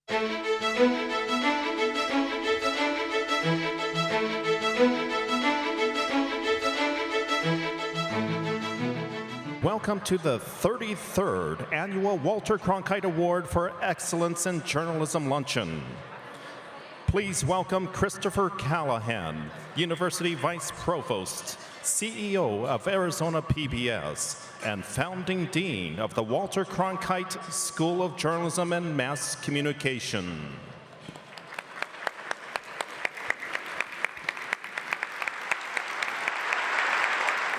Welcome to the 33rd Annual Walter Cronkite Award for Excellence in Journalism Luncheon. Please welcome Christopher Callahan, University Vice Provost, CEO of Arizona PBS, and Founding Dean of the Walter Cronkite School of Journalism and Mass Communication.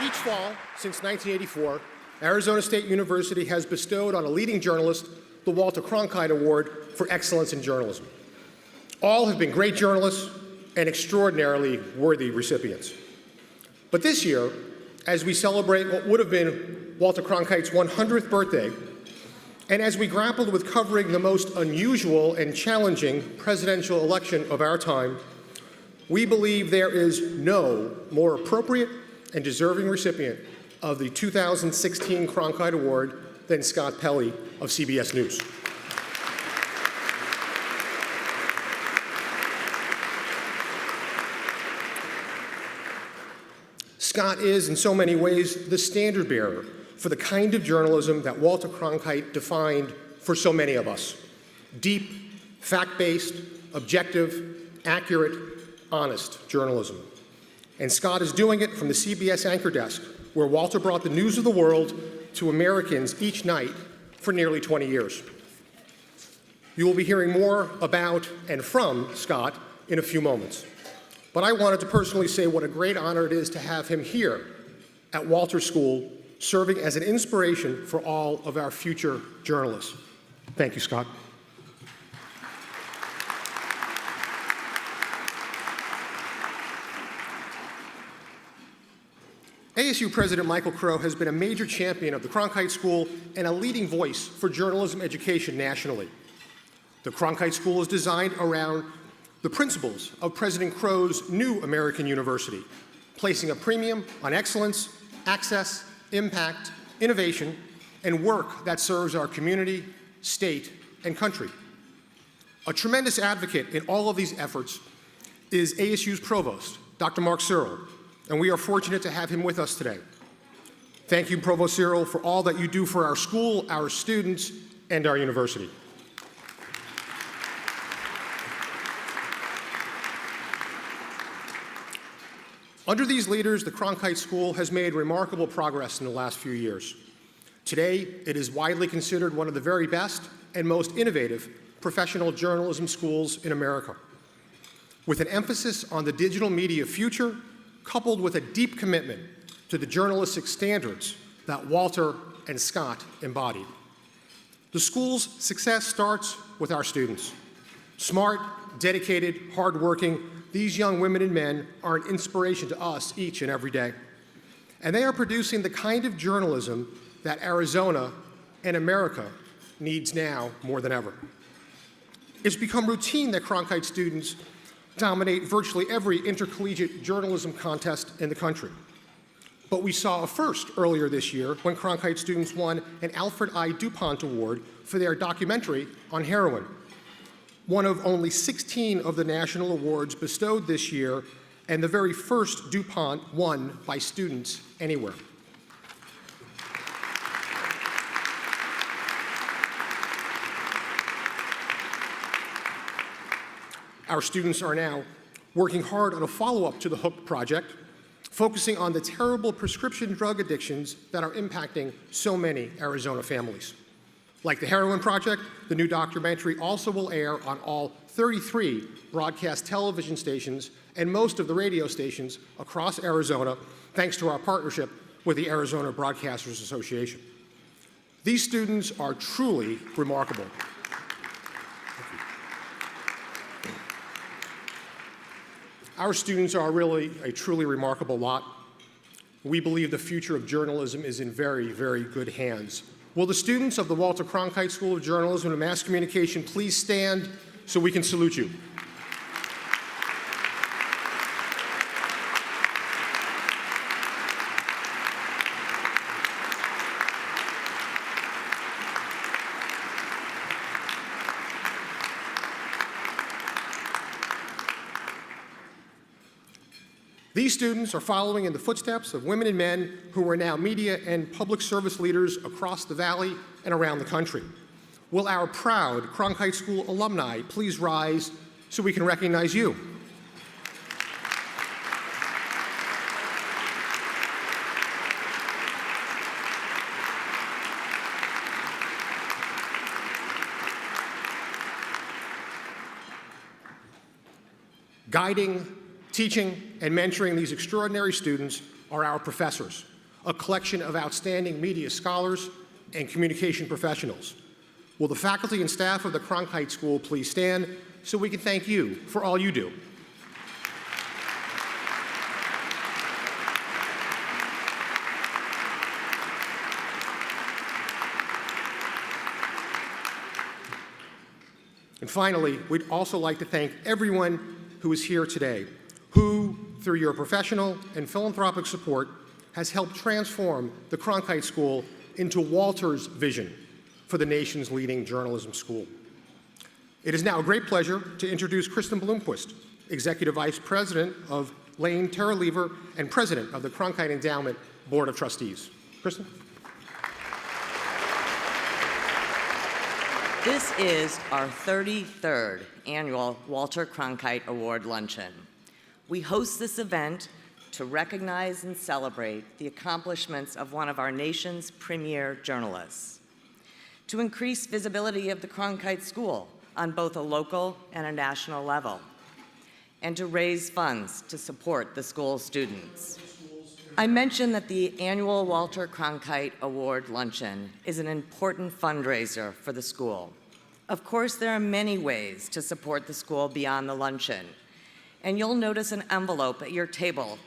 Each fall since 1984, Arizona State University has bestowed on a leading journalist the Walter Cronkite Award for Excellence in Journalism. All have been great journalists and extraordinarily worthy recipients. But this year, as we celebrate what would have been Walter Cronkite's 100th birthday, and as we grappled with covering the most unusual and challenging presidential election of our time, we believe there is no more appropriate and deserving recipient of the 2016 Cronkite Award than Scott Pelley of CBS News. Scott is, in so many ways, the standard bearer for the kind of journalism that Walter Cronkite defined for so many of us: deep, fact-based, objective, accurate, honest journalism. And Scott is doing it from the CBS anchor desk, where Walter brought the news of the world to Americans each night for nearly 20 years. You will be hearing more about and from Scott in a few moments. But I wanted to personally say what a great honor it is to have him here at Walter School, serving as an inspiration for all of our future journalists. Thank you, Scott. ASU President Michael Crow has been a major champion of the Cronkite School and a leading voice for journalism education nationally. The Cronkite School is designed around the principles of President Crow's new American University, placing a premium on excellence, access, impact, innovation, and work that serves our community, state, and country. A tremendous advocate in all of these efforts is ASU's Provost, Dr. Mark Searle, and we are fortunate to have him with us today. Thank you, Provost Searle, for all that you do for our school, our students, and our university. Under these leaders, the Cronkite School has made remarkable progress in the last few years. Today, it is widely considered one of the very best and most innovative professional journalism schools in America. With an emphasis on the digital media future, coupled with a deep commitment to the journalistic standards that Walter and Scott embodied. The school's success starts with our students. Smart, dedicated, hardworking, these young women and men are an inspiration to us each and every day. And they are producing the kind of journalism that Arizona and America needs now more than ever. It's become routine that Cronkite students dominate virtually every intercollegiate journalism contest in the country. But we saw a first earlier this year when Cronkite students won an Alfred I. DuPont Award for their documentary on heroin, one of only 16 of the national awards bestowed this year, and the very first DuPont won by students anywhere. Our students are now working hard on a follow-up to the Hook Project, focusing on the terrible prescription drug addictions that are impacting so many Arizona families. Like the Heroin Project, the new documentary also will air on all 33 broadcast television stations and most of the radio stations across Arizona, thanks to our partnership with the Arizona Broadcasters Association. These students are truly remarkable. Our students are really a truly remarkable lot. We believe the future of journalism is in very, very good hands. Will the students of the Walter Cronkite School of Journalism and Mass Communication please stand so we can salute you? These students are following in the footsteps of women and men who are now media and public service leaders across the Valley and around the country. Will our proud Cronkite School alumni please rise so we can recognize you? Guiding, teaching, and mentoring these extraordinary students are our professors, a collection of outstanding media scholars and communication professionals. Will the faculty and staff of the Cronkite School please stand so we can thank you for all you do? And finally, we'd also like to thank everyone who is here today, who, through your professional and philanthropic support, has helped transform the Cronkite School into Walter's vision for the nation's leading journalism school. It is now a great pleasure to introduce Kristen Bloomquist, Executive Vice President of Lane Terralever and President of the Cronkite Endowment Board of Trustees. Kristen? This is our 33rd annual Walter Cronkite Award Luncheon. We host this event to recognize and celebrate the accomplishments of one of our nation's premier journalists, to increase visibility of the Cronkite School on both a local and a national level, and to raise funds to support the school's students. I mentioned that the annual Walter Cronkite Award Luncheon is an important fundraiser for the school. Of course, there are many ways to support the school beyond the luncheon, and you'll notice an envelope at your table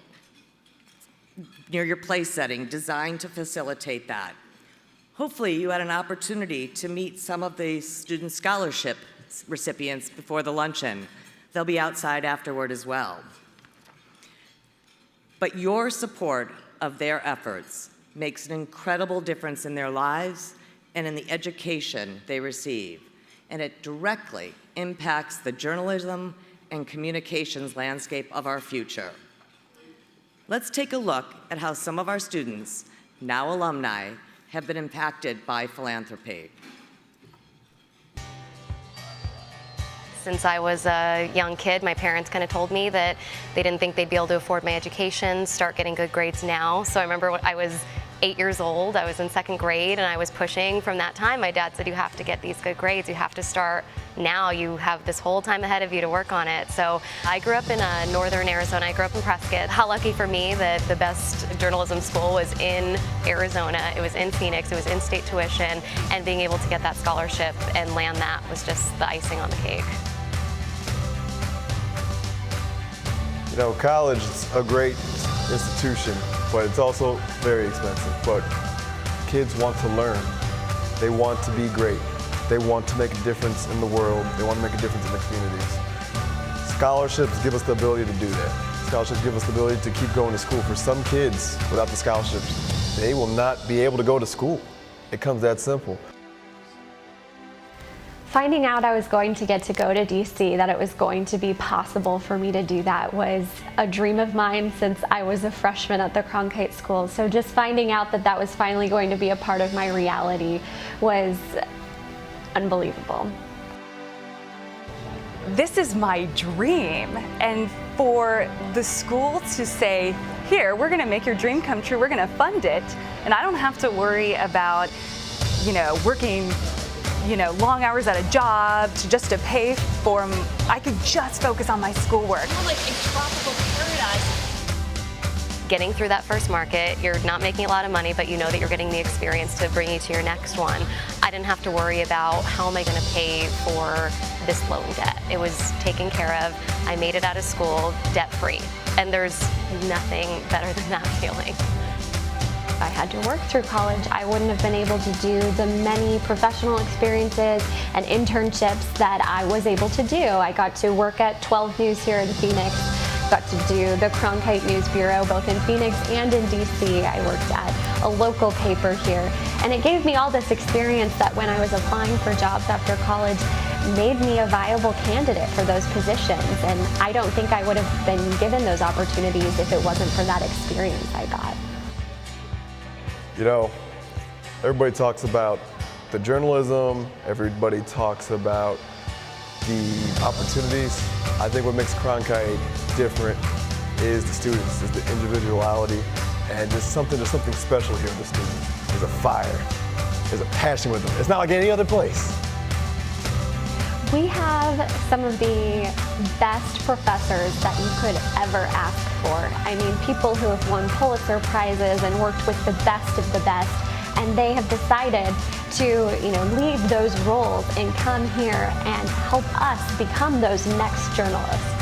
near your place setting designed to facilitate that. Hopefully, you had an opportunity to meet some of the student scholarship recipients before the luncheon. They'll be outside afterward as well. But your support of their efforts makes an incredible difference in their lives and in the education they receive, and it directly impacts the journalism and communications landscape of our future. Let's take a look at how some of our students, now alumni, have been impacted by philanthropy. Since I was a young kid, my parents kind of told me that they didn't think they'd be able to afford my education, start getting good grades now. So I remember when I was 8 years old, I was in second grade, and I was pushing from that time. My dad said, you have to get these good grades, you have to start now, you have this whole time ahead of you to work on it. So I grew up in northern Arizona, I grew up in Prescott. How lucky for me that the best journalism school was in Arizona, it was in Phoenix, it was in-state tuition, and being able to get that scholarship and land that was just the icing on the cake. You know, college is a great institution, but it's also very expensive. But kids want to learn. They want to be great. They want to make a difference in the world. They want to make a difference in the communities. Scholarships give us the ability to do that. Scholarships give us the ability to keep going to school. For some kids, without the scholarships, they will not be able to go to school. It comes that simple. Finding out I was going to get to go to DC, that it was going to be possible for me to do that, was a dream of mine since I was a freshman at the Cronkite School. So just finding out that that was finally going to be a part of my reality was unbelievable. This is my dream, and for the school to say, here, we're going to make your dream come true, we're going to fund it, and I don't have to worry about, working long hours at a job just to pay for them. I could just focus on my schoolwork. You're like in tropical paradise. Getting through that first market, you're not making a lot of money, but you know that you're getting the experience to bring you to your next one. I didn't have to worry about how am I going to pay for this loan debt. It was taken care of. I made it out of school debt-free, and there's nothing better than that feeling. If I had to work through college, I wouldn't have been able to do the many professional experiences and internships that I was able to do. I got to work at 12 News here in Phoenix, got to do the Cronkite News Bureau both in Phoenix and in DC. I worked at a local paper here. And it gave me all this experience that when I was applying for jobs after college, made me a viable candidate for those positions. And I don't think I would have been given those opportunities if it wasn't for that experience I got. You know, everybody talks about the journalism, everybody talks about the opportunities. I think what makes Cronkite different is the students, is the individuality, and there's something special here with the students. There's a fire, there's a passion with them. It's not like any other place. We have some of the best professors that you could ever ask for. I mean, people who have won Pulitzer Prizes and worked with the best of the best, and they have decided to, leave those roles and come here and help us become those next journalists.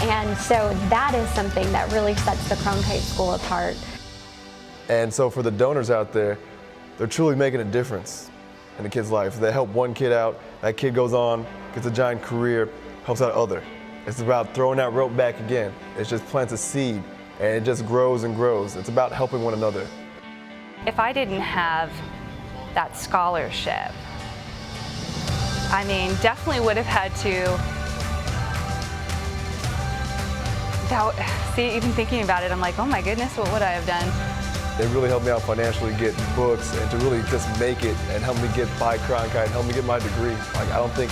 And so that is something that really sets the Cronkite School apart. And so for the donors out there, they're truly making a difference in a kid's life. They help one kid out, that kid goes on, gets a giant career, helps out other. It's about throwing that rope back again. It just plants a seed and it just grows and grows. It's about helping one another. If I didn't have that scholarship, definitely would have had to, even thinking about it, I'm like, oh my goodness, what would I have done? They really helped me out financially, get books, and to really just make it and help me get by Cronkite, help me get my degree. Like, I don't think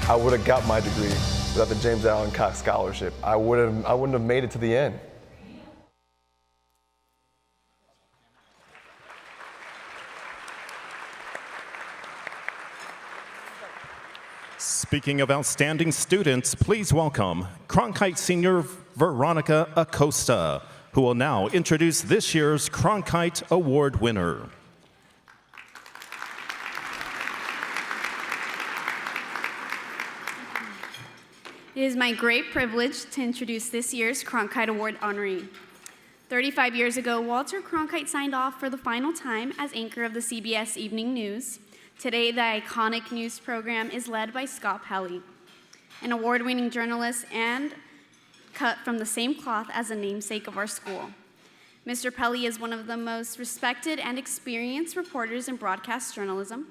I would have got my degree without the James Allen Cox Scholarship. I wouldn't have made it to the end. Speaking of outstanding students, please welcome Cronkite senior Veronica Acosta, who will now introduce this year's Cronkite Award winner. It is my great privilege to introduce this year's Cronkite Award honoree. 35 years ago, Walter Cronkite signed off for the final time as anchor of the CBS Evening News. Today, the iconic news program is led by Scott Pelley, an award-winning journalist and cut from the same cloth as a namesake of our school. Mr. Pelley is one of the most respected and experienced reporters in broadcast journalism,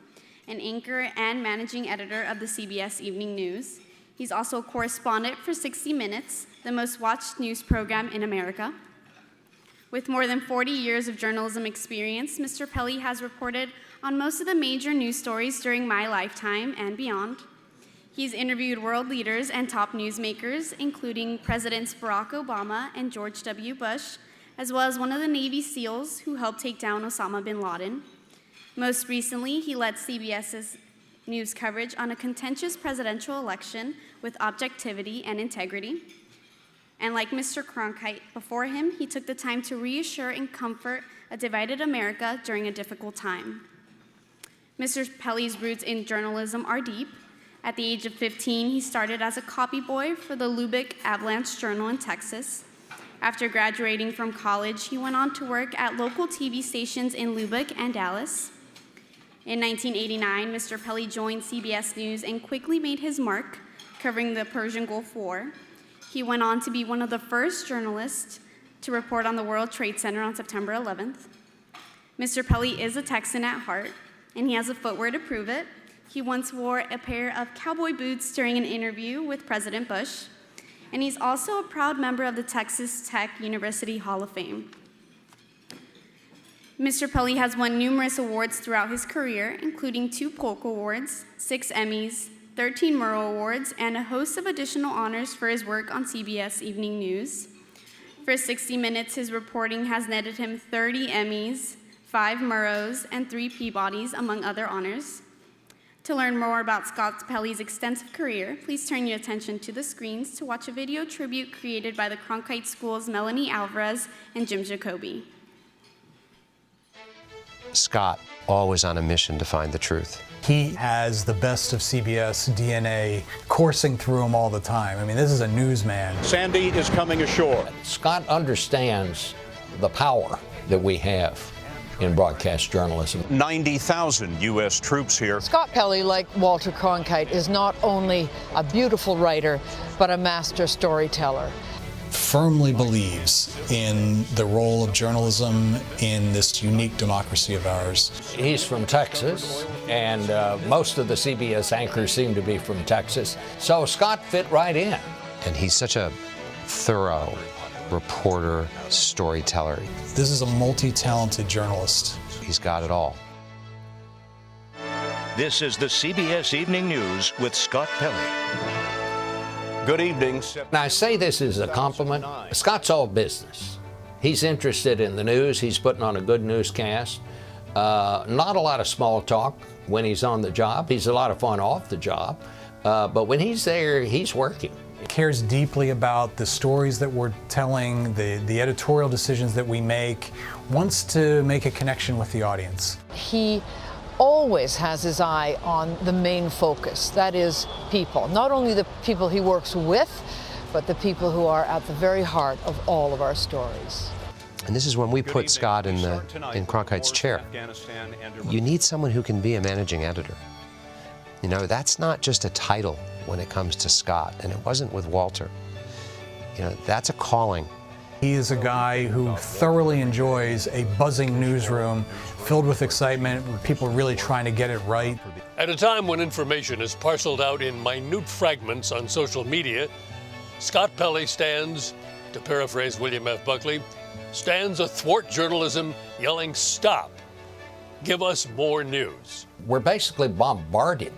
an anchor and managing editor of the CBS Evening News. He's also a correspondent for 60 Minutes, the most watched news program in America. With more than 40 years of journalism experience, Mr. Pelley has reported on most of the major news stories during my lifetime and beyond. He's interviewed world leaders and top newsmakers, including Presidents Barack Obama and George W. Bush, as well as one of the Navy SEALs who helped take down Osama bin Laden. Most recently, he led CBS's news coverage on a contentious presidential election with objectivity and integrity. And like Mr. Cronkite before him, he took the time to reassure and comfort a divided America during a difficult time. Mr. Pelley's roots in journalism are deep. At the age of 15, he started as a copy boy for the Lubbock Avalanche Journal in Texas. After graduating from college, he went on to work at local TV stations in Lubbock and Dallas. In 1989, Mr. Pelley joined CBS News and quickly made his mark, covering the Persian Gulf War. He went on to be one of the first journalists to report on the World Trade Center on September 11th. Mr. Pelley is a Texan at heart, and he has a footwear to prove it. He once wore a pair of cowboy boots during an interview with President Bush, and he's also a proud member of the Texas Tech University Hall of Fame. Mr. Pelley has won numerous awards throughout his career, including 2 Polk Awards, 6 Emmys, 13 Murrow Awards, and a host of additional honors for his work on CBS Evening News. For 60 Minutes, his reporting has netted him 30 Emmys, 5 Murrows, and 3 Peabodys, among other honors. To learn more about Scott Pelley's extensive career, please turn your attention to the screens to watch a video tribute created by the Cronkite School's Melanie Alvarez and Jim Jacoby. Scott, always on a mission to find the truth. He has the best of CBS DNA coursing through him all the time. I mean, this is a newsman. Sandy is coming ashore. Scott understands the power that we have in broadcast journalism. 90,000 U.S. troops here. Scott Pelley, like Walter Cronkite, is not only a beautiful writer, but a master storyteller. firmly believes in the role of journalism in this unique democracy of ours. He's from Texas, and most of the CBS anchors seem to be from Texas, so Scott fit right in. And he's such a thorough reporter, storyteller. This is a multi-talented journalist. He's got it all. This is the CBS Evening News with Scott Pelley. Good evening. Now, I say this as a compliment. Scott's all business. He's interested in the news. He's putting on a good newscast. Not a lot of small talk when he's on the job. He's a lot of fun off the job. But when he's there, he's working. He cares deeply about the stories that we're telling, the editorial decisions that we make, wants to make a connection with the audience. He always has his eye on the main focus, that is people. Not only the people he works with, but the people who are at the very heart of all of our stories. And this is when we put Scott in Cronkite's chair. You need someone who can be a managing editor. You know, that's not just a title when it comes to Scott, and it wasn't with Walter. You know, that's a calling. He is a guy who thoroughly enjoys a buzzing newsroom filled with excitement, with people really trying to get it right. At a time when information is parceled out in minute fragments on social media, Scott Pelley stands, to paraphrase William F. Buckley, stands athwart journalism yelling, "Stop! Give us more news." We're basically bombarded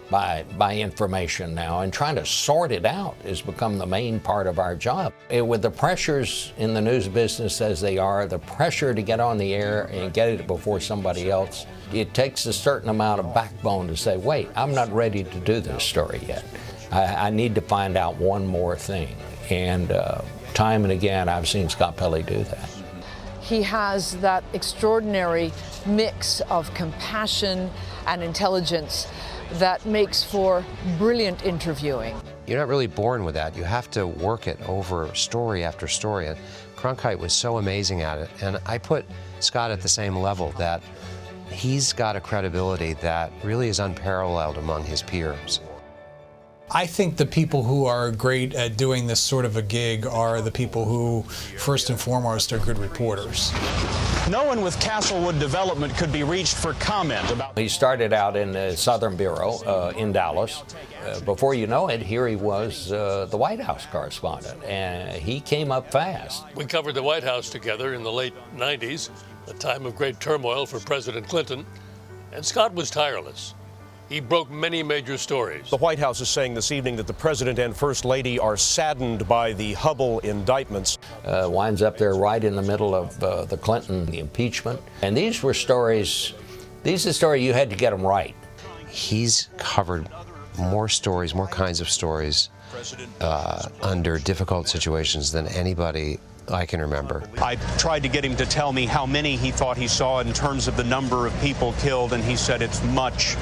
by information now, and trying to sort it out has become the main part of our job. With the pressures in the news business as they are, the pressure to get on the air and get it before somebody else, it takes a certain amount of backbone to say, wait, I'm not ready to do this story yet. I need to find out one more thing. And time and again, I've seen Scott Pelley do that. He has that extraordinary mix of compassion and intelligence that makes for brilliant interviewing. You're not really born with that. You have to work it over story after story. And Cronkite was so amazing at it. And I put Scott at the same level, that he's got a credibility that really is unparalleled among his peers. I think the people who are great at doing this sort of a gig are the people who, first and foremost, are good reporters. No one with Castlewood Development could be reached for comment about. He started out in the Southern Bureau in Dallas. Before you know it, here he was the White House correspondent, and he came up fast. We covered the White House together in the late 90s, a time of great turmoil for President Clinton, and Scott was tireless. He broke many major stories. The White House is saying this evening that the President and First Lady are saddened by the Hubble indictments. Winds up there right in the middle of the Clinton impeachment. And these were stories, these are stories you had to get them right. He's covered more stories, more kinds of stories under difficult situations than anybody I can remember. I tried to get him to tell me how many he thought he saw in terms of the number of people killed, and he said it's much,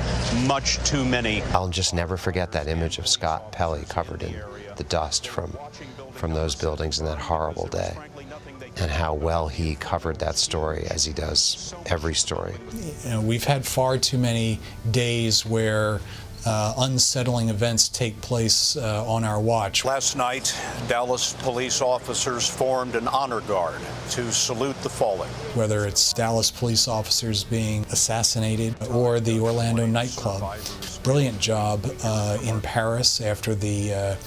much too many. I'll just never forget that image of Scott Pelley covered in the dust from those buildings in that horrible day, and how well he covered that story, as he does every story. You know, we've had far too many days where unsettling events take place on our watch. Last night, Dallas police officers formed an honor guard to salute the fallen. Whether it's Dallas police officers being assassinated or the Orlando nightclub. Brilliant job in Paris after the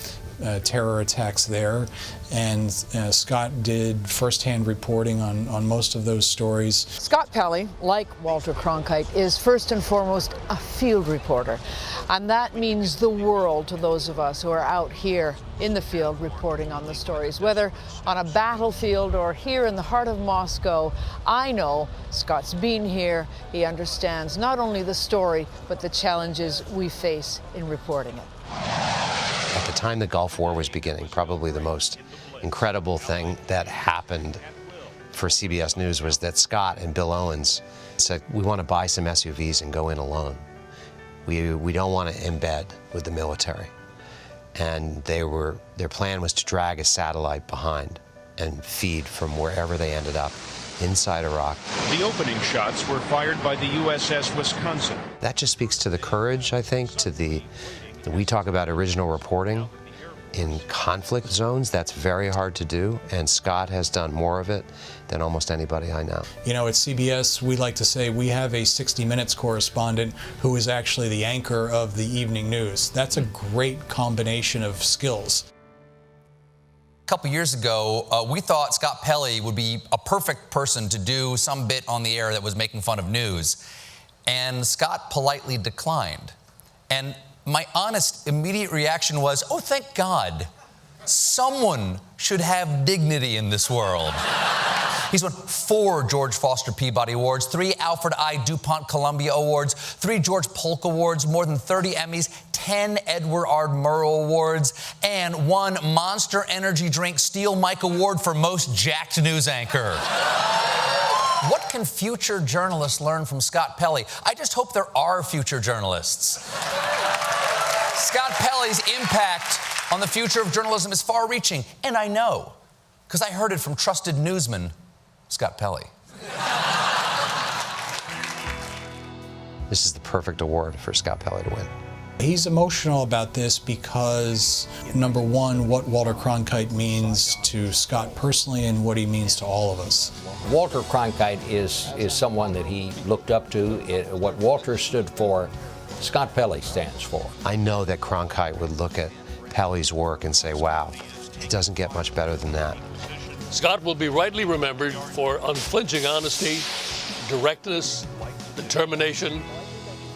terror attacks there, and Scott did firsthand reporting on most of those stories. Scott Pelley, like Walter Cronkite, is first and foremost a field reporter, and that means the world to those of us who are out here in the field reporting on the stories. Whether on a battlefield or here in the heart of Moscow, I know Scott's been here. He understands not only the story, but the challenges we face in reporting it. At the time the Gulf War was beginning, probably the most incredible thing that happened for CBS News was that Scott and Bill Owens said, we want to buy some SUVs and go in alone. We don't want to embed with the military. And their plan was to drag a satellite behind and feed from wherever they ended up inside Iraq. The opening shots were fired by the USS Wisconsin. That just speaks to the courage, I think, we talk about original reporting. in conflict zones. That's very hard to do, and Scott has done more of it than almost anybody I know. You know, at CBS, we like to say we have a 60 Minutes correspondent who is actually the anchor of the evening news. That's a great combination of skills. A couple years ago, we thought Scott Pelley would be a perfect person to do some bit on the air that was making fun of news. And Scott politely declined. And my honest, immediate reaction was, oh, thank God. Someone should have dignity in this world. He's won 4 George Foster Peabody Awards, 3 Alfred I. DuPont Columbia Awards, 3 George Polk Awards, more than 30 Emmys, 10 Edward R. Murrow Awards, and 1 Monster Energy Drink Steel Mike Award for most jacked news anchor. What can future journalists learn from Scott Pelley? I just hope there are future journalists. Scott Pelley's impact on the future of journalism is far-reaching, and I know, because I heard it from trusted newsman Scott Pelley. This is the perfect award for Scott Pelley to win. He's emotional about this because, number one, what Walter Cronkite means to Scott personally and what he means to all of us. Walter Cronkite is someone that he looked up to. What Walter stood for, Scott Pelley stands for. I know that Cronkite would look at Pelley's work and say, wow, it doesn't get much better than that. Scott will be rightly remembered for unflinching honesty, directness, determination,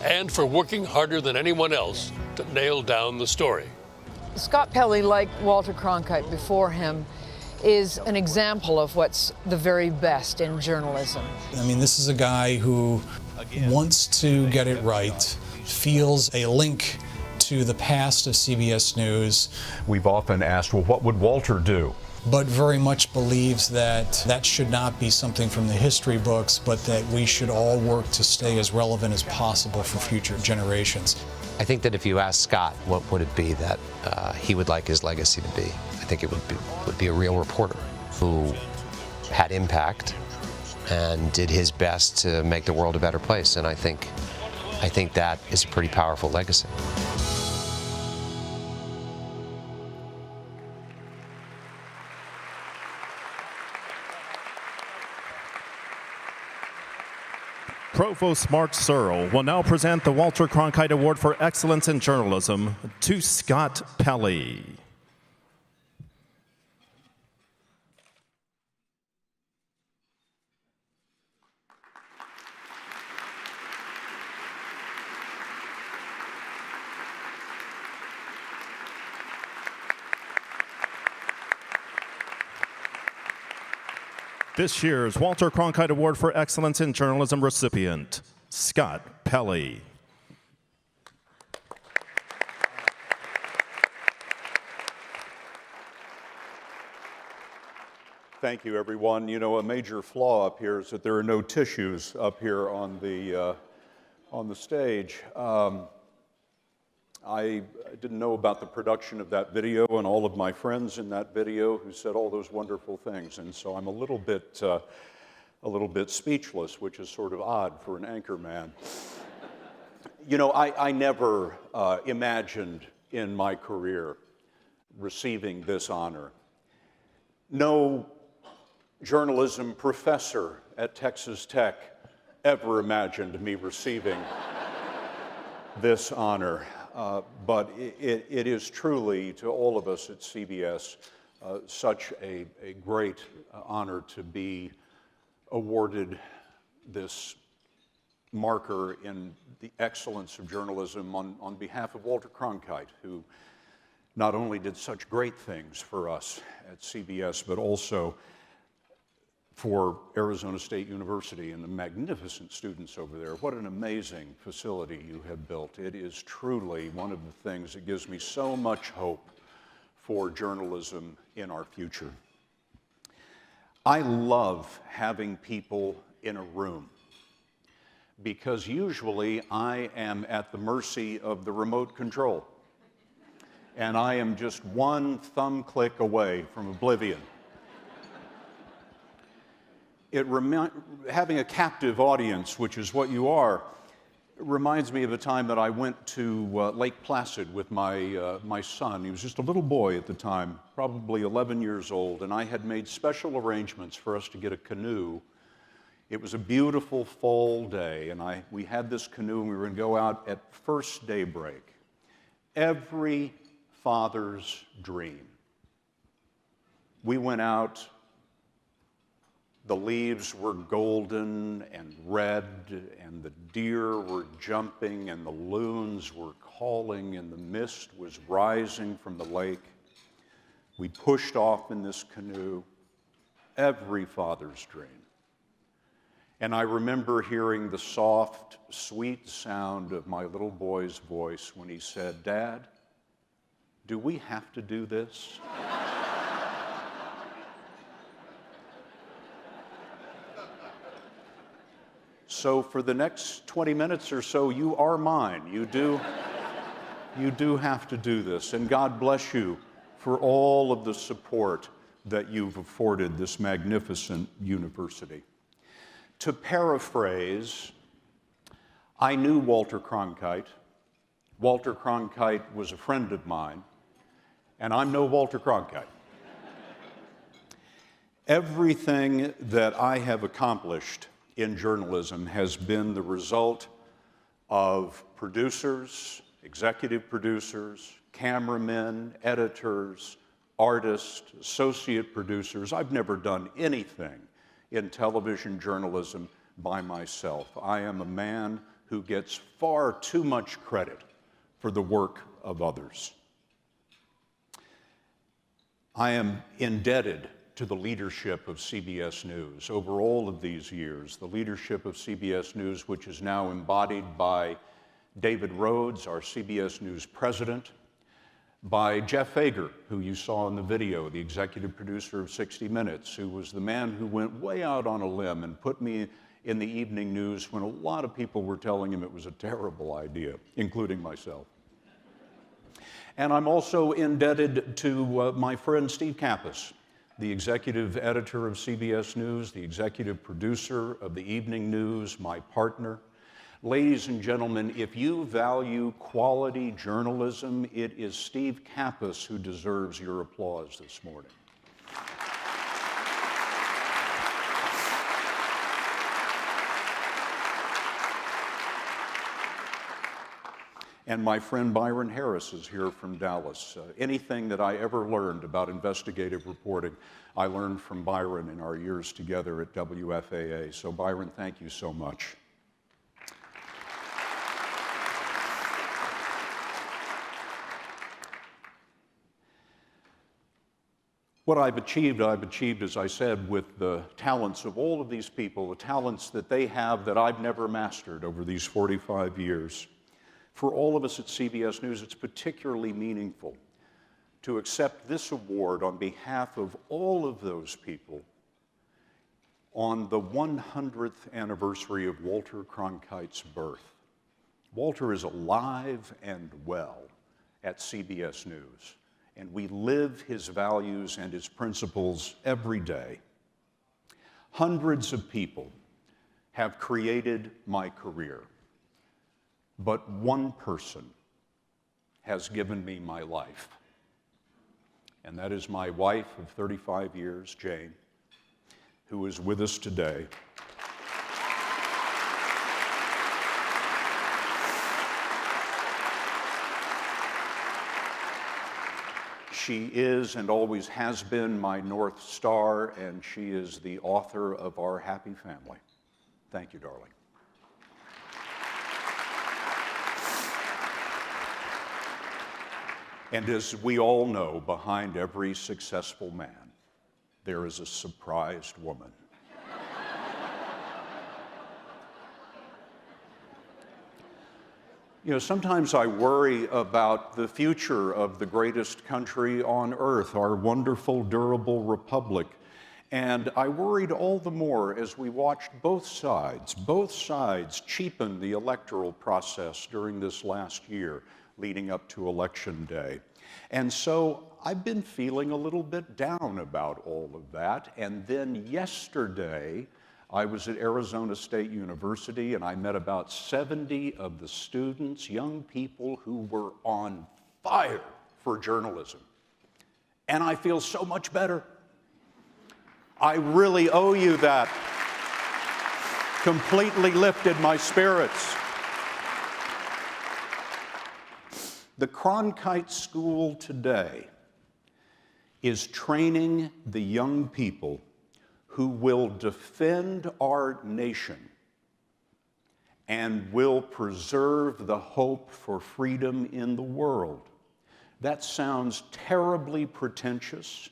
and for working harder than anyone else to nail down the story. Scott Pelley, like Walter Cronkite before him, is an example of what's the very best in journalism. I mean, this is a guy who wants to get it right, feels a link to the past of CBS News. We've often asked, well, what would Walter do? But very much believes that that should not be something from the history books, but that we should all work to stay as relevant as possible for future generations. I think that if you ask Scott what would it be that he would like his legacy to be, I think it would be a real reporter who had impact and did his best to make the world a better place. And I think that is a pretty powerful legacy. Provost Mark Searle will now present the Walter Cronkite Award for Excellence in Journalism to Scott Pelley. This year's Walter Cronkite Award for Excellence in Journalism recipient, Scott Pelley. Thank you, everyone. You know, a major flaw up here is that there are no tissues up here on the stage. I didn't know about the production of that video and all of my friends in that video who said all those wonderful things, and so I'm a little bit speechless, which is sort of odd for an anchor man. You know, I never imagined in my career receiving this honor. No journalism professor at Texas Tech ever imagined me receiving this honor. But it is truly, to all of us at CBS, such a great honor to be awarded this marker in the excellence of journalism on behalf of Walter Cronkite, who not only did such great things for us at CBS, but also for Arizona State University and the magnificent students over there. What an amazing facility you have built. It is truly one of the things that gives me so much hope for journalism in our future. I love having people in a room because usually I am at the mercy of the remote control and I am just one thumb click away from oblivion. Having a captive audience, which is what you are, reminds me of a time that I went to Lake Placid with my son. He was just a little boy at the time, probably 11 years old, and I had made special arrangements for us to get a canoe. It was a beautiful fall day, and we had this canoe, and we were going to go out at first daybreak. Every father's dream. We went out. The leaves were golden and red, and the deer were jumping, and the loons were calling, and the mist was rising from the lake. We pushed off in this canoe. Every father's dream. And I remember hearing the soft, sweet sound of my little boy's voice when he said, "Dad, do we have to do this?" So for the next 20 minutes or so, you are mine. You do have to do this. And God bless you for all of the support that you've afforded this magnificent university. To paraphrase, I knew Walter Cronkite. Walter Cronkite was a friend of mine, and I'm no Walter Cronkite. Everything that I have accomplished in journalism has been the result of producers, executive producers, cameramen, editors, artists, associate producers. I've never done anything in television journalism by myself. I am a man who gets far too much credit for the work of others. I am indebted to the leadership of CBS News over all of these years, the leadership of CBS News, which is now embodied by David Rhodes, our CBS News president, by Jeff Fager, who you saw in the video, the executive producer of 60 Minutes, who was the man who went way out on a limb and put me in the evening news when a lot of people were telling him it was a terrible idea, including myself. And I'm also indebted to my friend Steve Kappas, the executive editor of CBS News, the executive producer of the evening news, my partner. Ladies and gentlemen, if you value quality journalism, it is Steve Kappas who deserves your applause this morning. And my friend Byron Harris is here from Dallas. Anything that I ever learned about investigative reporting, I learned from Byron in our years together at WFAA. So Byron, thank you so much. What I've achieved, as I said, with the talents of all of these people, the talents that they have that I've never mastered over these 45 years. For all of us at CBS News, it's particularly meaningful to accept this award on behalf of all of those people on the 100th anniversary of Walter Cronkite's birth. Walter is alive and well at CBS News, and we live his values and his principles every day. Hundreds of people have created my career, but one person has given me my life, and that is my wife of 35 years, Jane, who is with us today. She is and always has been my North Star, and she is the author of our happy family. Thank you, darling. And as we all know, behind every successful man, there is a surprised woman. You know, sometimes I worry about the future of the greatest country on earth, our wonderful, durable republic. And I worried all the more as we watched both sides cheapen the electoral process during this last year leading up to Election Day. And so I've been feeling a little bit down about all of that. And then yesterday, I was at Arizona State University, and I met about 70 of the students, young people who were on fire for journalism. And I feel so much better. I really owe you that. Completely lifted my spirits. The Cronkite School today is training the young people who will defend our nation and will preserve the hope for freedom in the world. That sounds terribly pretentious,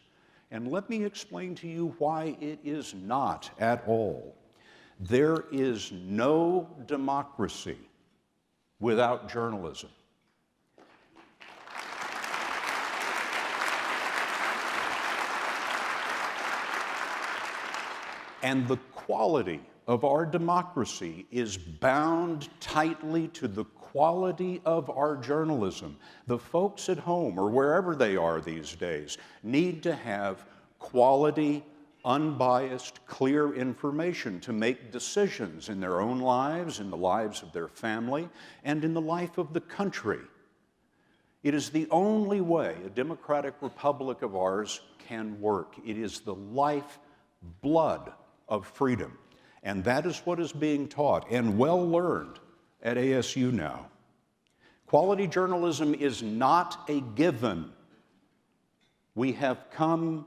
and let me explain to you why it is not at all. There is no democracy without journalism. And the quality of our democracy is bound tightly to the quality of our journalism. The folks at home, or wherever they are these days, need to have quality, unbiased, clear information to make decisions in their own lives, in the lives of their family, and in the life of the country. It is the only way a democratic republic of ours can work. It is the lifeblood of freedom. And that is what is being taught and well learned at ASU now. Quality journalism is not a given. We have come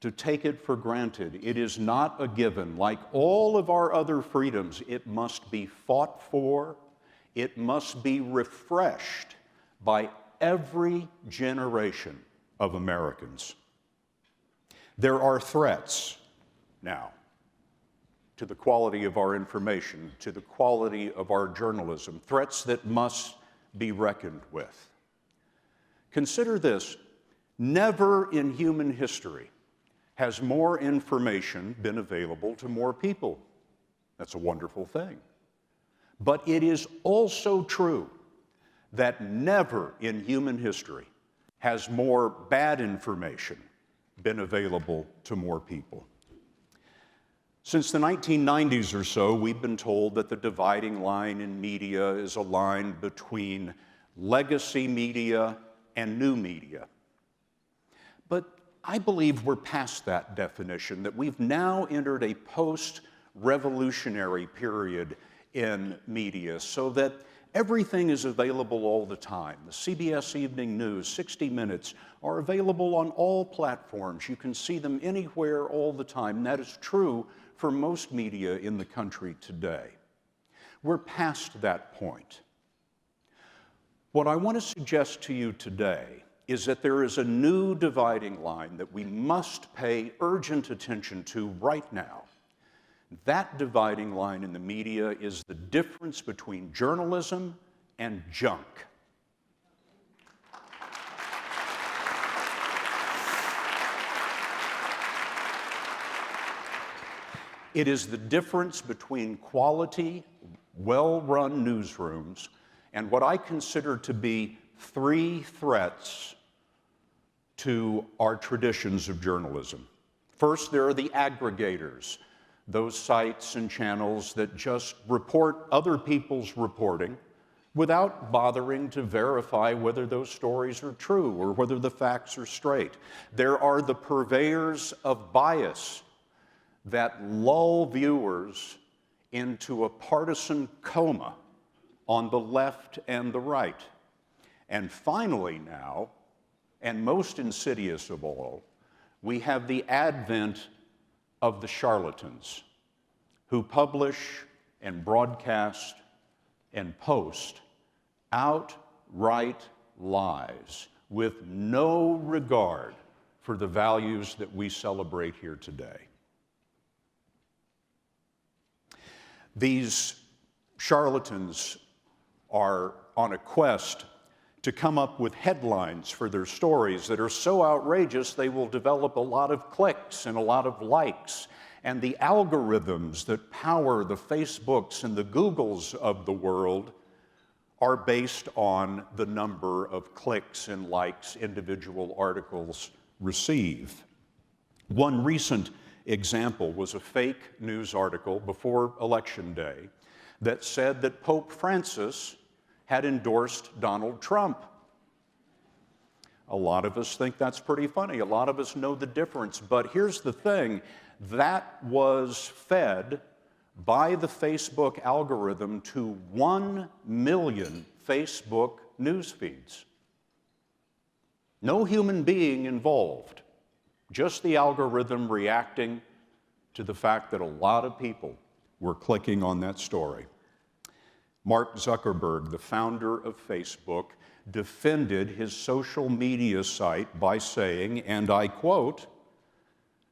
to take it for granted. It is not a given. Like all of our other freedoms, it must be fought for. It must be refreshed by every generation of Americans. There are threats now to the quality of our information, to the quality of our journalism, threats that must be reckoned with. Consider this: never in human history has more information been available to more people. That's a wonderful thing. But it is also true that never in human history has more bad information been available to more people. Since the 1990s or so, we've been told that the dividing line in media is a line between legacy media and new media. But I believe we're past that definition, that we've now entered a post-revolutionary period in media, so that everything is available all the time. The CBS Evening News, 60 Minutes, are available on all platforms. You can see them anywhere all the time. That is true for most media in the country today. We're past that point. What I want to suggest to you today is that there is a new dividing line that we must pay urgent attention to right now. That dividing line in the media is the difference between journalism and junk. It is the difference between quality, well-run newsrooms and what I consider to be three threats to our traditions of journalism. First, there are the aggregators, those sites and channels that just report other people's reporting without bothering to verify whether those stories are true or whether the facts are straight. There are the purveyors of bias that lull viewers into a partisan coma on the left and the right. And finally now, and most insidious of all, we have the advent of the charlatans who publish and broadcast and post outright lies with no regard for the values that we celebrate here today. These charlatans are on a quest to come up with headlines for their stories that are so outrageous they will develop a lot of clicks and a lot of likes. And the algorithms that power the Facebooks and the Googles of the world are based on the number of clicks and likes individual articles receive. One recent example was a fake news article before Election Day that said that Pope Francis had endorsed Donald Trump. A lot of us think that's pretty funny. A lot of us know the difference. But here's the thing, that was fed by the Facebook algorithm to 1 million Facebook news feeds. No human being involved, just the algorithm reacting to the fact that a lot of people were clicking on that story. Mark Zuckerberg, the founder of Facebook, defended his social media site by saying, and I quote,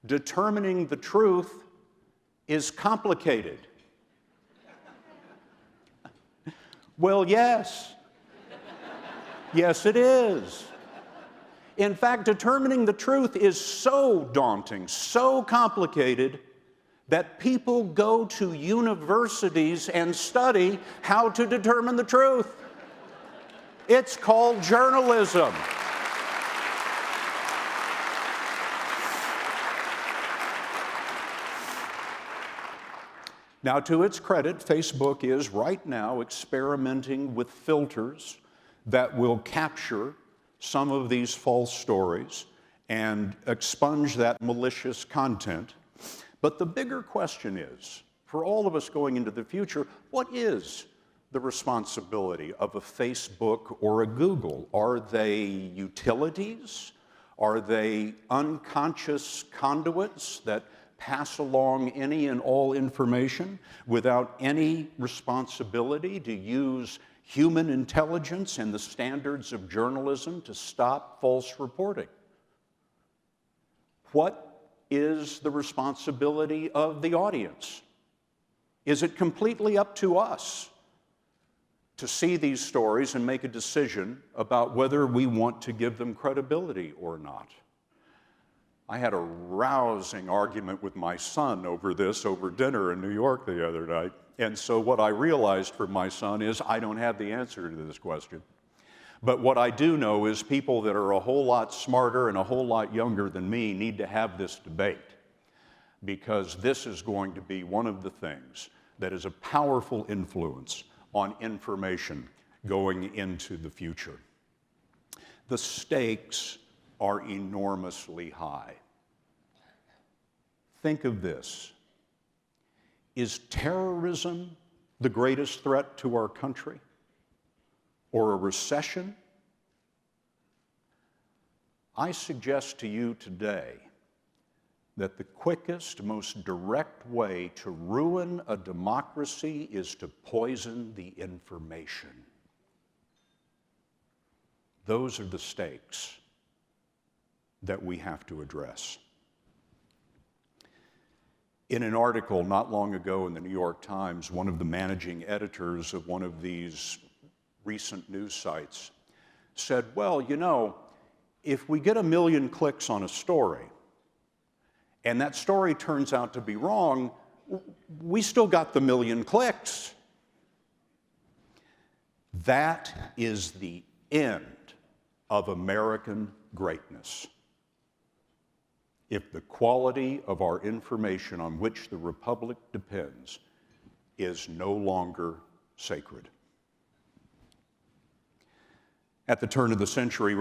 "Determining the truth is complicated." Well, yes. Yes, it is. In fact, determining the truth is so daunting, so complicated, that people go to universities and study how to determine the truth. It's called journalism. Now, to its credit, Facebook is right now experimenting with filters that will capture some of these false stories and expunge that malicious content. But the bigger question is, for all of us going into the future, what is the responsibility of a Facebook or a Google? Are they utilities? Are they unconscious conduits that pass along any and all information without any responsibility to use human intelligence and the standards of journalism to stop false reporting? What is the responsibility of the audience? Is it completely up to us to see these stories and make a decision about whether we want to give them credibility or not? I had a rousing argument with my son over this over dinner in New York the other night. And so what I realized for my son is I don't have the answer to this question. But what I do know is people that are a whole lot smarter and a whole lot younger than me need to have this debate, because this is going to be one of the things that is a powerful influence on information going into the future. The stakes are enormously high. Think of this. Is terrorism the greatest threat to our country? Or a recession? I suggest to you today that the quickest, most direct way to ruin a democracy is to poison the information. Those are the stakes that we have to address. In an article not long ago in the New York Times, one of the managing editors of one of these recent news sites said, well, you know, if we get 1 million clicks on a story and that story turns out to be wrong, we still got the 1 million clicks. That is the end of American greatness. If the quality of our information on which the republic depends is no longer sacred. At the turn of the century,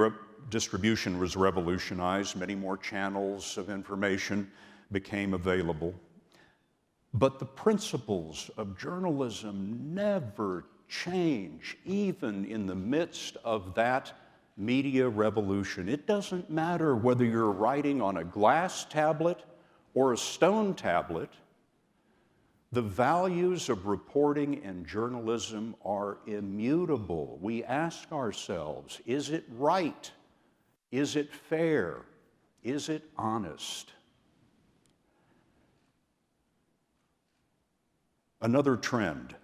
distribution was revolutionized. Many more channels of information became available. But the principles of journalism never change, even in the midst of that media revolution. It doesn't matter whether you're writing on a glass tablet or a stone tablet. The values of reporting and journalism are immutable. We ask ourselves, is it right? Is it fair? Is it honest? Another trend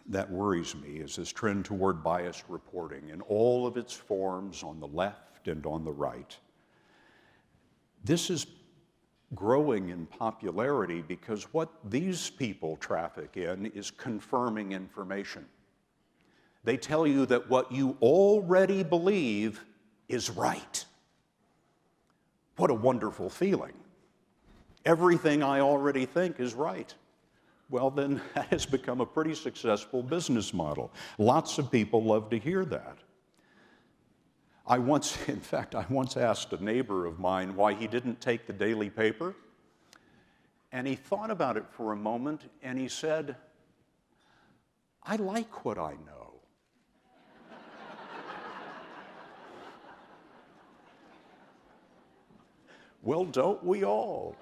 that worries me is this trend toward biased reporting in all of its forms on the left and on the right. This is growing in popularity because what these people traffic in is confirming information. They tell you that what you already believe is right. What a wonderful feeling. Everything I already think is right. Well, then that has become a pretty successful business model. Lots of people love to hear that. In fact, I once asked a neighbor of mine why he didn't take the daily paper. And he thought about it for a moment, and he said, "I like what I know." Well, don't we all?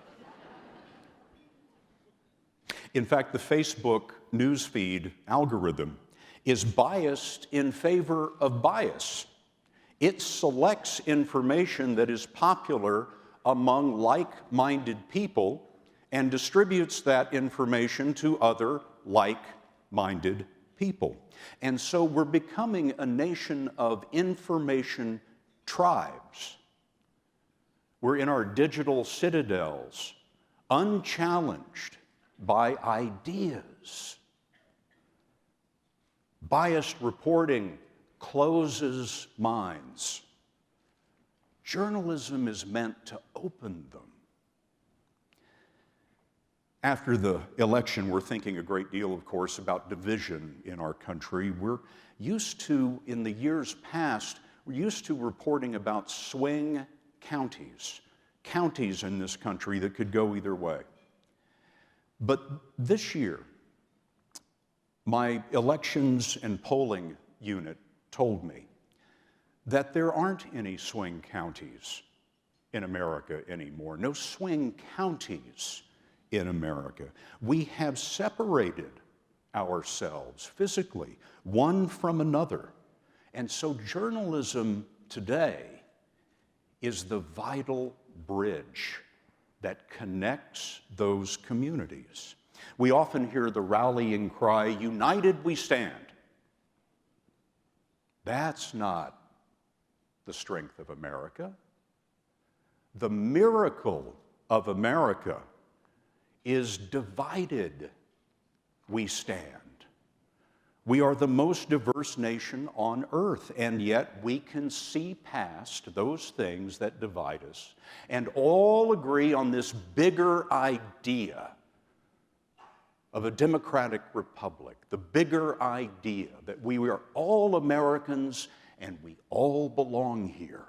In fact, the Facebook newsfeed algorithm is biased in favor of bias. It selects information that is popular among like-minded people and distributes that information to other like-minded people. And so we're becoming a nation of information tribes. We're in our digital citadels, unchallenged by ideas. Biased reporting closes minds. Journalism is meant to open them. After the election, we're thinking a great deal, of course, about division in our country. We're used to, in the years past, we're used to reporting about swing counties in this country that could go either way. But this year, my elections and polling unit told me that there aren't any swing counties in America anymore. No swing counties in America. We have separated ourselves physically, one from another. And so journalism today is the vital bridge that connects those communities. We often hear the rallying cry, "United we stand." That's not the strength of America. The miracle of America is divided we stand. We are the most diverse nation on earth, and yet we can see past those things that divide us and all agree on this bigger idea of a democratic republic, the bigger idea that we are all Americans and we all belong here.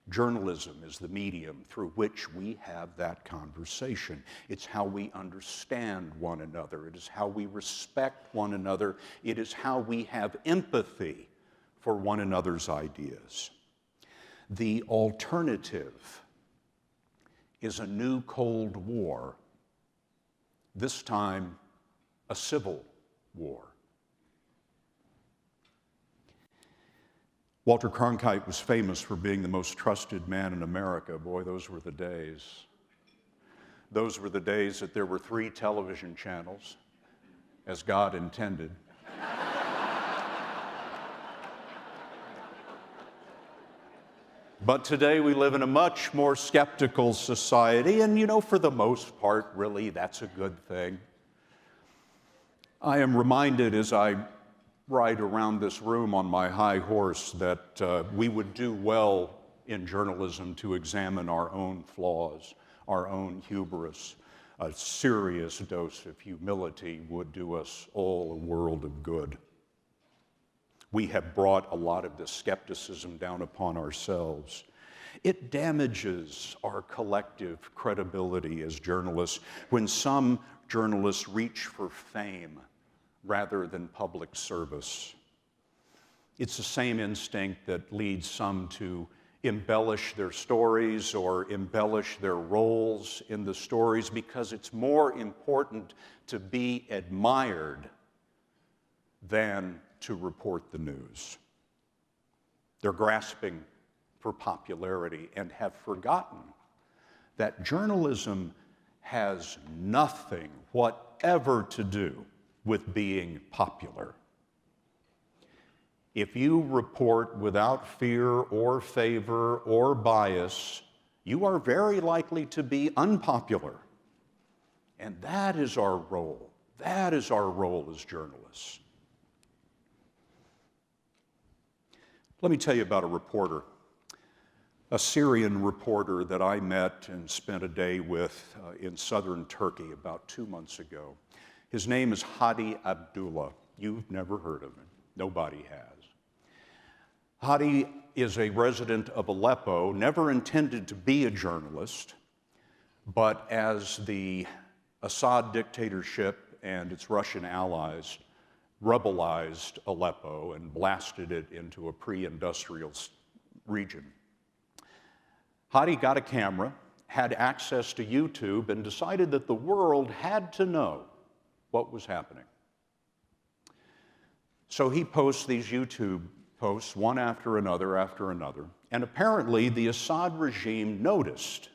Journalism is the medium through which we have that conversation. It's how we understand one another. It is how we respect one another. It is how we have empathy for one another's ideas. The alternative is a new Cold War, this time a civil war. Walter Cronkite was famous for being the most trusted man in America. Boy, those were the days. Those were the days that there were 3 television channels, as God intended. But today we live in a much more skeptical society, and for the most part, really, that's a good thing. I am reminded as I ride around this room on my high horse that we would do well in journalism to examine our own flaws, our own hubris. A serious dose of humility would do us all a world of good. We have brought a lot of this skepticism down upon ourselves. It damages our collective credibility as journalists when some journalists reach for fame rather than public service. It's the same instinct that leads some to embellish their stories or embellish their roles in the stories because it's more important to be admired than to report the news. They're grasping for popularity and have forgotten that journalism has nothing whatever to do with being popular. If you report without fear or favor or bias, you are very likely to be unpopular. And that is our role. That is our role as journalists. Let me tell you about a reporter a Syrian reporter that I met and spent a day with in southern Turkey about 2 months ago. His name is Hadi Abdullah. You've never heard of him. Nobody has. Hadi is a resident of Aleppo, never intended to be a journalist, but as the Assad dictatorship and its Russian allies rebelized Aleppo and blasted it into a pre-industrial region, Hadi got a camera, had access to YouTube, and decided that the world had to know what was happening. So he posts these YouTube posts one after another, and apparently the Assad regime noticed,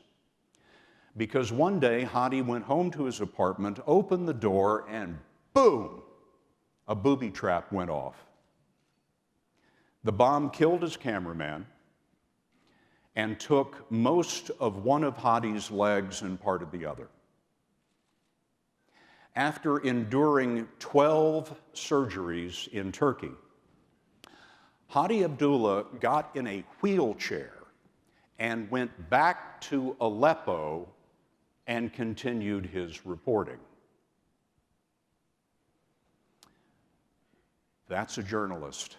because one day Hadi went home to his apartment, opened the door, and boom, a booby trap went off. The bomb killed his cameraman and took most of one of Hadi's legs and part of the other. After enduring 12 surgeries in Turkey, Hadi Abdullah got in a wheelchair and went back to Aleppo and continued his reporting. That's a journalist.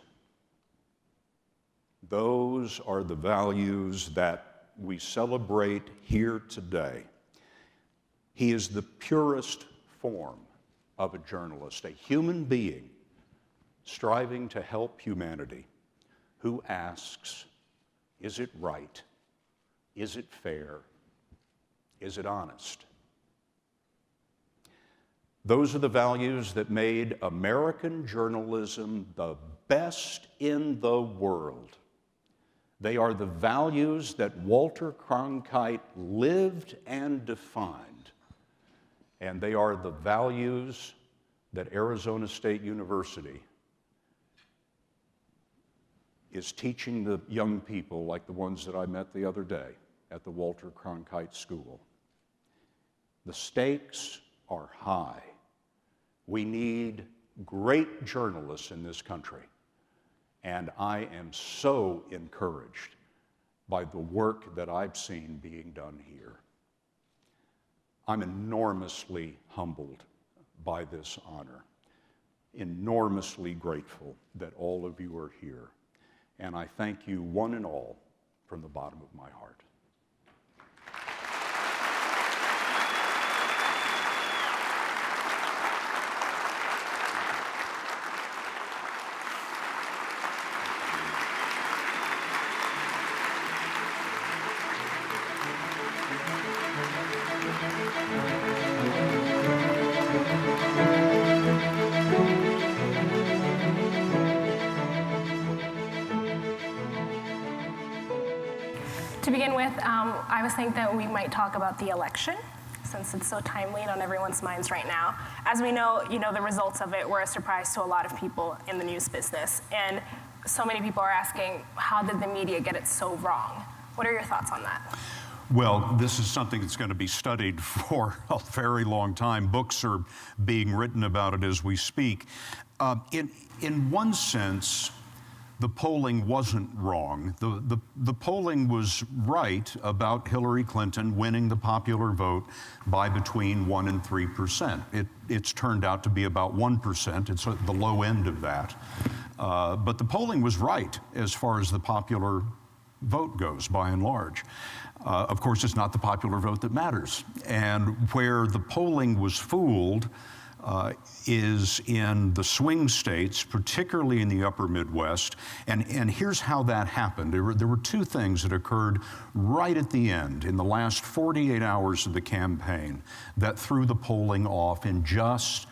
Those are the values that we celebrate here today. He is the purest form of a journalist, a human being striving to help humanity, who asks, is it right? Is it fair? Is it honest? Those are the values that made American journalism the best in the world. They are the values that Walter Cronkite lived and defined. And they are the values that Arizona State University is teaching the young people like the ones that I met the other day at the Walter Cronkite School. The stakes are high. We need great journalists in this country. And I am so encouraged by the work that I've seen being done here. I'm enormously humbled by this honor, enormously grateful that all of you are here. And I thank you one and all from the bottom of my heart. To begin with, I was thinking that we might talk about the election, since it's so timely and on everyone's minds right now. As we know, the results of it were a surprise to a lot of people in the news business. And so many people are asking, how did the media get it so wrong? What are your thoughts on that? Well, this is something that's going to be studied for a very long time. Books are being written about it as we speak. In one sense, the polling wasn't wrong. The polling was right about Hillary Clinton winning the popular vote by between 1% and 3%. It's turned out to be about 1%. It's at the low end of that. But the polling was right as far as the popular vote goes, by and large. Of course, it's not the popular vote that matters. And where the polling was fooled is in the swing states, particularly in the upper Midwest. And here's how that happened. There were two things that occurred right at the end, in the last 48 hours of the campaign, that threw the polling off in just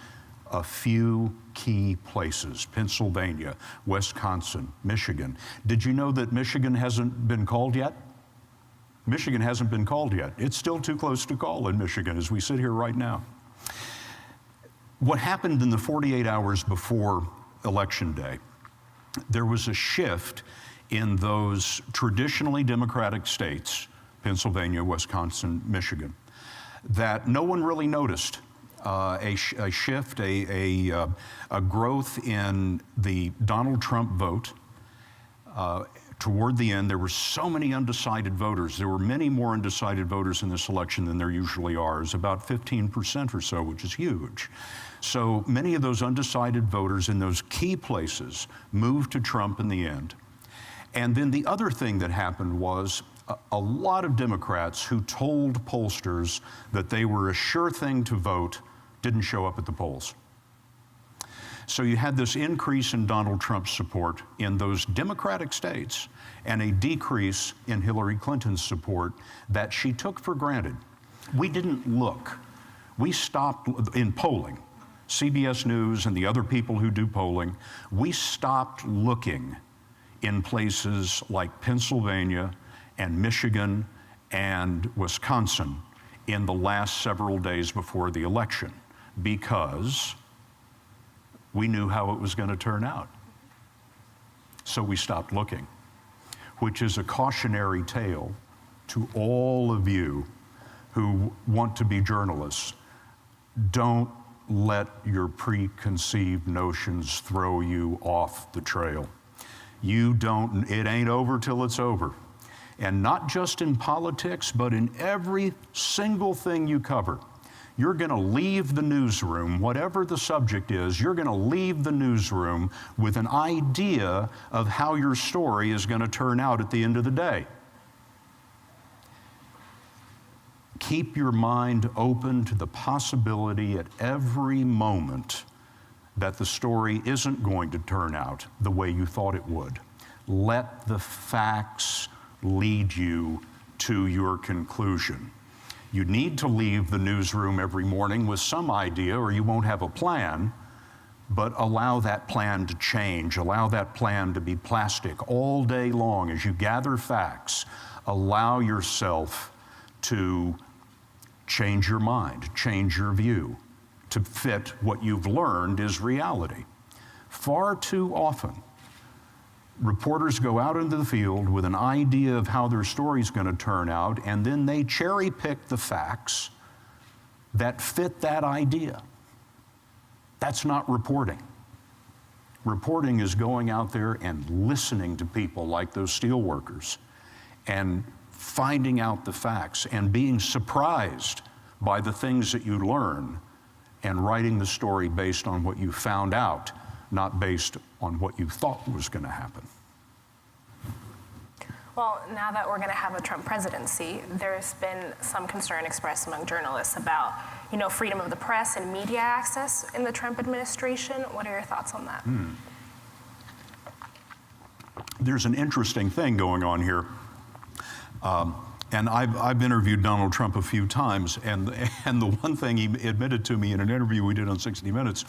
a few key places: Pennsylvania, Wisconsin, Michigan. Did you know that Michigan hasn't been called yet? Michigan hasn't been called yet. It's still too close to call in Michigan as we sit here right now. What happened in the 48 hours before Election Day, there was a shift in those traditionally Democratic states, Pennsylvania, Wisconsin, Michigan, that no one really noticed. A shift, a growth in the Donald Trump vote, Toward the end, there were so many undecided voters. There were many more undecided voters in this election than there usually are. It's about 15% or so, which is huge. So many of those undecided voters in those key places moved to Trump in the end. And then the other thing that happened was a lot of Democrats who told pollsters that they were a sure thing to vote didn't show up at the polls. So you had this increase in Donald Trump's support in those Democratic states and a decrease in Hillary Clinton's support that she took for granted. We didn't look. We stopped in polling. CBS News and the other people who do polling, we stopped looking in places like Pennsylvania and Michigan and Wisconsin in the last several days before the election because we knew how it was going to turn out. So we stopped looking, which is a cautionary tale to all of you who want to be journalists. Don't let your preconceived notions throw you off the trail. It ain't over till it's over. And not just in politics, but in every single thing you cover. You're going to leave the newsroom, whatever the subject is, you're going to leave the newsroom with an idea of how your story is going to turn out at the end of the day. Keep your mind open to the possibility at every moment that the story isn't going to turn out the way you thought it would. Let the facts lead you to your conclusion. You need to leave the newsroom every morning with some idea or you won't have a plan, but allow that plan to change. Allow that plan to be plastic all day long as you gather facts. Allow yourself to change your mind, change your view, to fit what you've learned is reality. Far too often, reporters go out into the field with an idea of how their story's going to turn out, and then they cherry pick the facts that fit that idea. That's not reporting. Reporting is going out there and listening to people like those steelworkers and finding out the facts and being surprised by the things that you learn and writing the story based on what you found out, not based on what you thought was going to happen. Well, now that we're going to have a Trump presidency, there's been some concern expressed among journalists about, freedom of the press and media access in the Trump administration. What are your thoughts on that? There's an interesting thing going on here. And I've interviewed Donald Trump a few times, and the one thing he admitted to me in an interview we did on 60 Minutes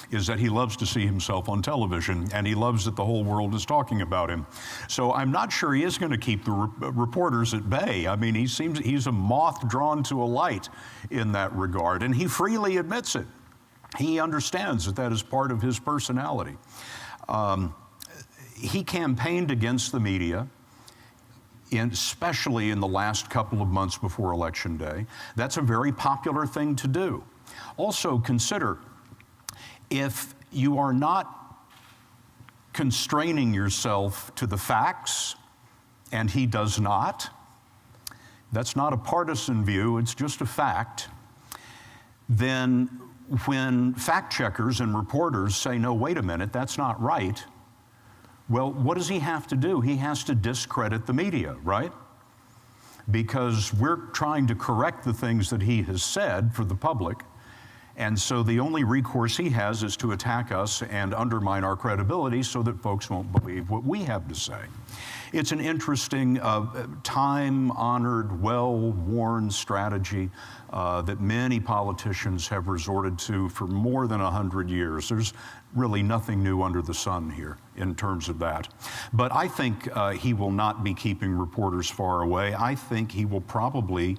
is that he loves to see himself on television, and he loves that the whole world is talking about him. So I'm not sure he is going to keep the reporters at bay. I mean, he's a moth drawn to a light in that regard, and he freely admits it. He understands that that is part of his personality. He campaigned against the media, especially in the last couple of months before Election Day. That's a very popular thing to do. Also consider, if you are not constraining yourself to the facts, and he does not, that's not a partisan view, it's just a fact, then when fact checkers and reporters say, no, wait a minute, that's not right, well, what does he have to do? He has to discredit the media, right? Because we're trying to correct the things that he has said for the public, and so the only recourse he has is to attack us and undermine our credibility so that folks won't believe what we have to say. It's an interesting, time-honored, well-worn strategy that many politicians have resorted to for more than 100 years. There's really nothing new under the sun here in terms of that. But I think he will not be keeping reporters far away. I think he will probably,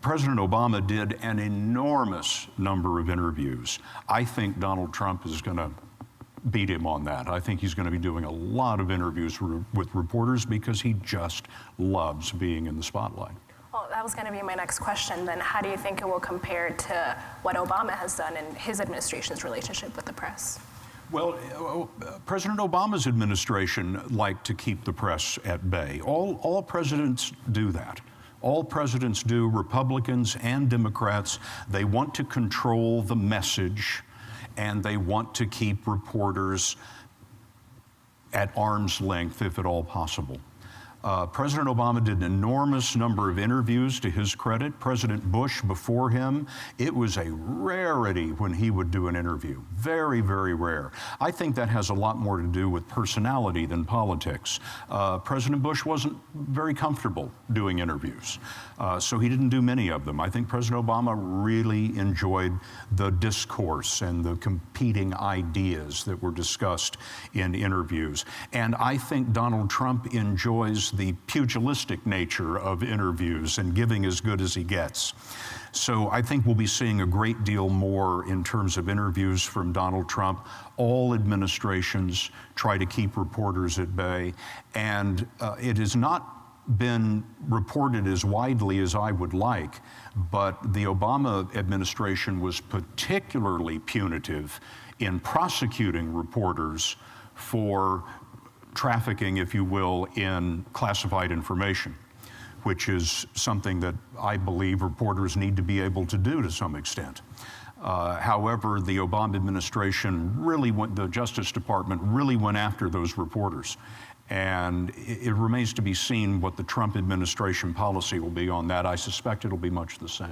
President Obama did an enormous number of interviews. I think Donald Trump is going to beat him on that. I think he's going to be doing a lot of interviews with reporters because he just loves being in the spotlight. Well, that was going to be my next question then. How do you think it will compare to what Obama has done in his administration's relationship with the press? Well, President Obama's administration liked to keep the press at bay. All presidents do that. All presidents do, Republicans and Democrats. They want to control the message, and they want to keep reporters at arm's length, if at all possible. President Obama did an enormous number of interviews, to his credit. President Bush before him, it was a rarity when he would do an interview. Very, very rare. I think that has a lot more to do with personality than politics. President Bush wasn't very comfortable doing interviews, so he didn't do many of them. I think President Obama really enjoyed the discourse and the competing ideas that were discussed in interviews. And I think Donald Trump enjoys the pugilistic nature of interviews and giving as good as he gets. So I think we'll be seeing a great deal more in terms of interviews from Donald Trump. All administrations try to keep reporters at bay, and it has not been reported as widely as I would like, but the Obama administration was particularly punitive in prosecuting reporters for trafficking, if you will, in classified information, which is something that I believe reporters need to be able to do to some extent. However, the Obama administration the Justice Department really went after those reporters. And it remains to be seen what the Trump administration policy will be on that. I suspect it'll be much the same.